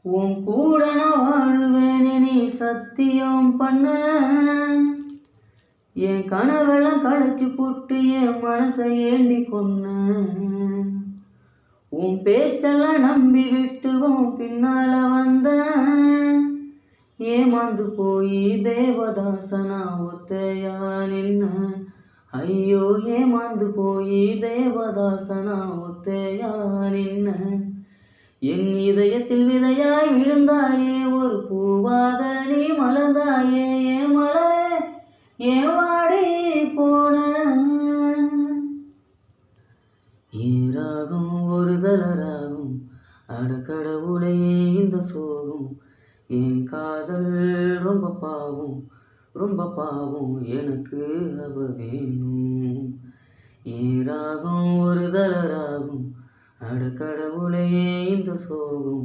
உன் கூட நான் வாழுவேனே நீ சத்தியம் பண்ண. என் கனவெல்லாம் களைச்சு போட்டு என் மனசை ஏண்டி கொன்ன. உன் பேச்செல்லாம் நம்பி விட்டு உன் பின்னால வந்த. ஏமாந்து போய் தேவதாசனா ஒத்தையா நின்ன. ஐயோ ஏமாந்து போய் தேவதாசனா ஒத்தையா நின்ன. என் இதயத்தில் விதையாய் விழுந்தாயே ஒரு பூவாக நீ மலர்ந்தாயே. ஏன் மலரே ஏன் வாடி போன. ஈராகும் ஒரு தளராகும் அடக்கடவுளையே இந்த சோகம். என் காதல் ரொம்ப பாவம் ரொம்ப பாவம் எனக்கு அவ வேணும். ஈராகும் ஒரு தளராகும் அடக்கடவுளையே இந்த சோகம்.